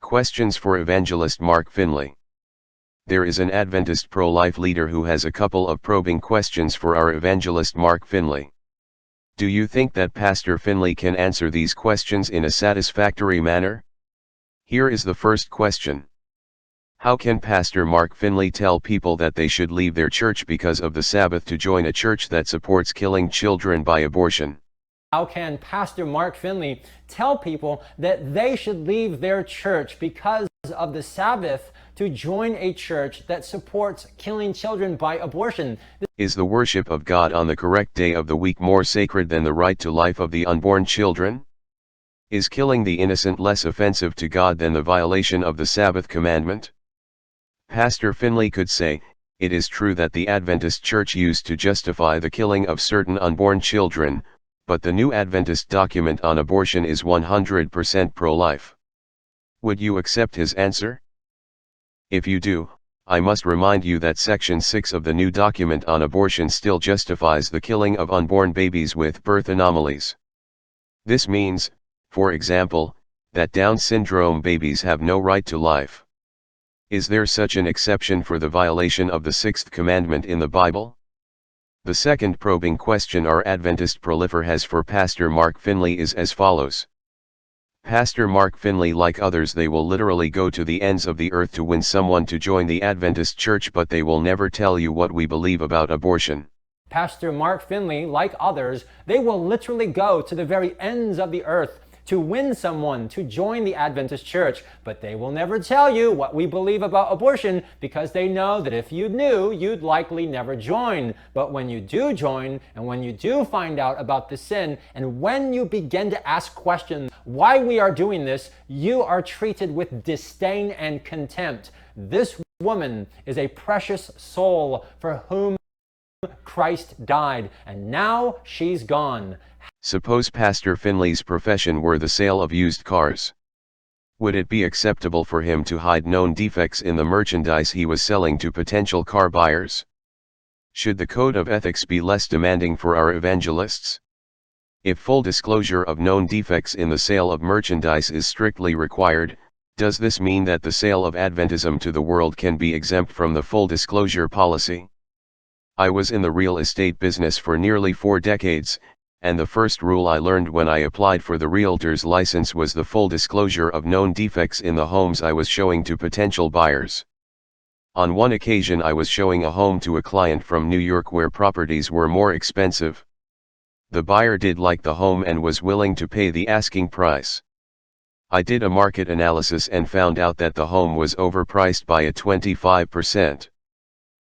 Questions for Evangelist Mark Finley. There is an Adventist Prolife leader who has a couple of probing questions for our Evangelist Mark Finley. Do you think that Pastor Finley can answer these questions in a satisfactory manner? Here is the first question. How can Pastor Mark Finley tell people that they should leave their church because of the Sabbath to join a church that supports killing children by abortion? How can Pastor Mark Finley tell people that they should leave their church because of the Sabbath to join a church that supports killing children by abortion? Is the worship of God on the correct day of the week more sacred than the right to life of the unborn children? Is killing the innocent less offensive to God than the violation of the Sabbath commandment? Pastor Finley could say, it is true that the Adventist Church used to justify the killing of certain unborn children, but the New Adventist document on abortion is 100% pro-life. Would you accept his answer? If you do, I must remind you that Section 6 of the new document on abortion still justifies the killing of unborn babies with birth anomalies. This means, for example, that Down syndrome babies have no right to life. Is there such an exception for the violation of the sixth commandment in the Bible? The second probing question our Adventist Prolife has for Pastor Mark Finley is as follows. Pastor Mark Finley, like others, they will literally go to the ends of the earth to win someone to join the Adventist Church, but they will never tell you what we believe about abortion. Pastor Mark Finley, like others, they will literally go to the very ends of the earth to win someone to join the Adventist Church, but they will never tell you what we believe about abortion because they know that if you knew, you'd likely never join. But when you do join, and when you do find out about the sin, and when you begin to ask questions why we are doing this, you are treated with disdain and contempt. This woman is a precious soul for whom Christ died, and now she's gone. Suppose Pastor Finley's profession were the sale of used cars. Would it be acceptable for him to hide known defects in the merchandise he was selling to potential car buyers? Should the code of ethics be less demanding for our evangelists? If full disclosure of known defects in the sale of merchandise is strictly required, does this mean that the sale of Adventism to the world can be exempt from the full disclosure policy? I was in the real estate business for nearly 4 decades, and the first rule I learned when I applied for the realtor's license was the full disclosure of known defects in the homes I was showing to potential buyers. On one occasion I was showing a home to a client from New York where properties were more expensive. The buyer did like the home and was willing to pay the asking price. I did a market analysis and found out that the home was overpriced by a 25%.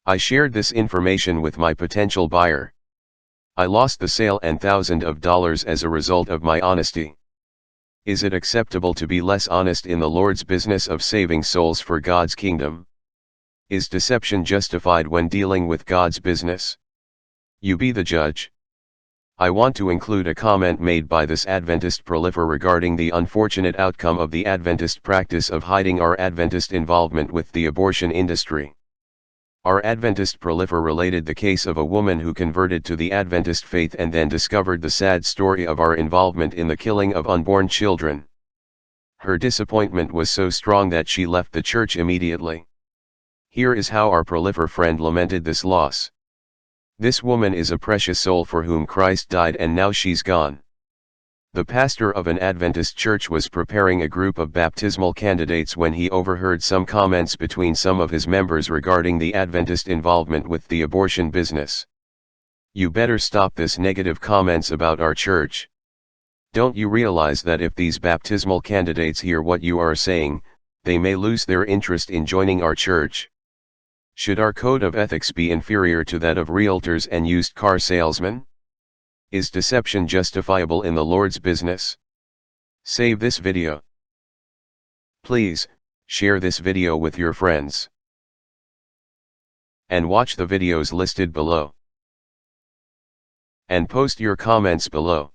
I shared this information with my potential buyer. I lost the sale and thousands of dollars as a result of my honesty. Is it acceptable to be less honest in the Lord's business of saving souls for God's kingdom? Is deception justified when dealing with God's business? You be the judge. I want to include a comment made by this Adventist Prolife regarding the unfortunate outcome of the Adventist practice of hiding our Adventist involvement with the abortion industry. Our Adventist Prolife related the case of a woman who converted to the Adventist faith and then discovered the sad story of our involvement in the killing of unborn children. Her disappointment was so strong that she left the church immediately. Here is how our Prolife friend lamented this loss. This woman is a precious soul for whom Christ died, and now she's gone. The pastor of an Adventist church was preparing a group of baptismal candidates when he overheard some comments between some of his members regarding the Adventist involvement with the abortion business. You better stop this negative comments about our church. Don't you realize that if these baptismal candidates hear what you are saying, they may lose their interest in joining our church? Should our code of ethics be inferior to that of realtors and used car salesmen? Is deception justifiable in the Lord's business? Save this video. Please, share this video with your friends. And watch the videos listed below. And post your comments below.